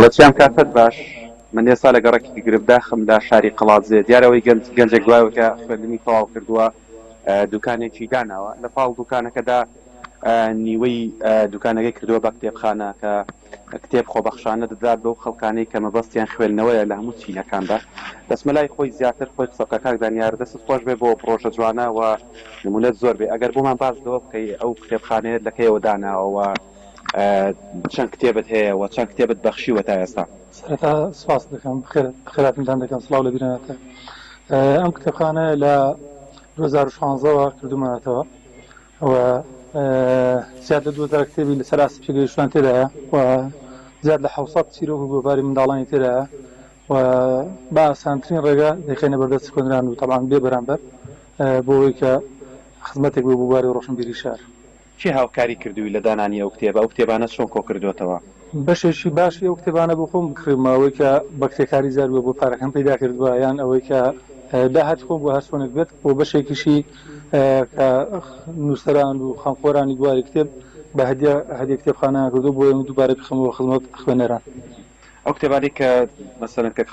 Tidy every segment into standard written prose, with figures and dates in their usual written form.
هەڵەچیان کاتت باش من ێستا لە گەڕێکی گرفتداخم لە شاری قەڵاتزێ دیارەوەی گەنجێک دوایەوە خوێندنی تەواو کردووە دوکانێکی داناوە لە پاڵ دوکانەکەدا نیوەی دوکانەکەی کردووە بە کتێبخانە کە کتێب خۆبەخشانە دەدات بەو خەڵکانەی کە مەبەستیان خوێندنەوەیە لە هەموو چینەکاندا دەسمەلای خۆی زیاتر خۆی قسەکە کاکدانیار دەست خۆش بێ بۆ پرۆژە جوانە و نمونەت زۆر بێ ئەگەر بۆمان باشەوە بکەی ئەو کتێبخانەیە لەکەیەوە داناوە چەند کتێبت هەیە و چەند کتێبت بەخشیوە تا ئێستا سەرەتا سپاس دەکەم خێراتتان دەکەم سڵاو لە بیرەنەتە ئەم کتێبخانە لە 2016ەوە کردومەوە و زیاد لە 2000 کتێبی لەسەر ئاستی پێگەیشتوان تێدایە و زیاد لە 700 چیرۆک و گۆڤاری منداڵانی تێدایە و با ئاسانترین ڕێگە دەخێنە بەردەست خوێندنان و تەڵان بێ بەرامبەر بۆ ئەوەی کە خزمەتێک بۆ بواری ڕۆشنبیری شار چی هاوکاری کردووی لە دانانی ئەو کتێبە ئەو کتێبانە چۆن کۆ کردوێتەوە بەشێکی باشی ئەو کتێبانە بۆ خۆم بکڕمەوەی کە بە کتێکاری زاروە بۆ پارەکەم پیدا کردووە یان ئەوەی کە داهات خۆم بۆ هەرسۆنێک بێت بۆ بەشێکیشی کە نووسەران و خەمخۆرانی گواری کتێب بە هەدیە کتێبخانە کردو بۆ دووبارە بخەمەوە خزمەت خوێنەران ئەو کتێبانی کە مەسەلەن کە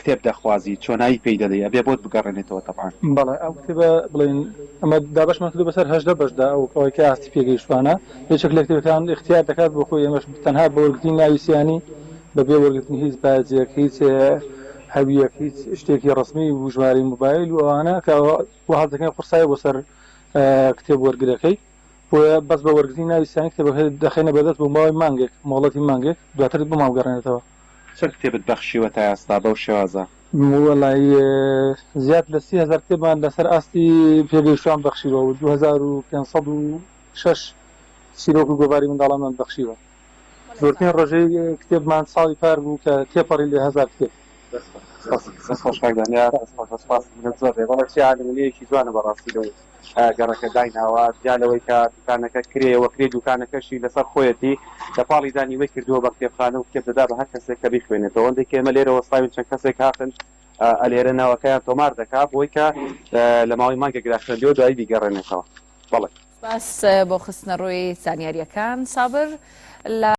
کتێب دەخوازی چۆنایی پێی دەدەی ئەبێ بۆت بگەڕێنێتەوە تەبعان بەڵێ ئەو کتێبە بڵێن ئەمە دابەشمان کردو بەسەر 18 بەشدا ئەو ئەوەی کە ئاستی پێگەیشتوانە یەکێک لە کتێبەکان اختیار دەکات بۆ خۆی ئەمەش تەنها بە وەرگرتنی ناویسیانی بەبێ وەرگرتنی هیچ باجێک هیچ هەویەک هیچ شتێکی ڕسمی و ژمارەی موبایل و ئەوانە کە وەڵات دەکەن قورسایە بۆ سەر کتێب وەرگرەکەی بۆیە بەس بە وەرگرتنی ناویسیانی کتێبەکە دەخێنە بەدەست بۆ ماوەی مانگێک مۆڵەتی مانگێک دواتر بۆ ماوەگەڕێنێتەوە چەند کتێبت بەخشیوە تا ئێستا بەو شێوازە وەڵای زیاد لە 30,000 کتێبمان لەسەر ئاستی پێگەیشتوان بەخشیوە و 2506 چیرۆک و گۆڤاری منداڵانمان بەخشیوە زۆرترین ڕۆژەی کتێبمان ساڵی پار بوو کە تێپەڕی لە 1000 کتێب بەڵێ چی عالمەیەکی جوانە بەڕاستی لەو گەڕەکە دایناوە دیالەوەی کە دوکانەکە کرێەوە کرێ دوکانەکەشی لەسەر خۆیەتی لە پاڵی دانیوەی کردووە بە کتێبخانە و کتێب دەدا بە هەر کەسێک کە بیخوێنێتەوە ئەوەندەی کە ئێمە لێرەوە وەستاوین چەند کەسێک هاتن ئەلێرە ناوەکەیان تۆمار دەکات بۆی کە لە ماوەی مانگێکدا خوێندووە دوایی بیگەڕێنێتەوە بەڵێ باس بۆ خستنە ڕووی زانیاریەکان سابر لە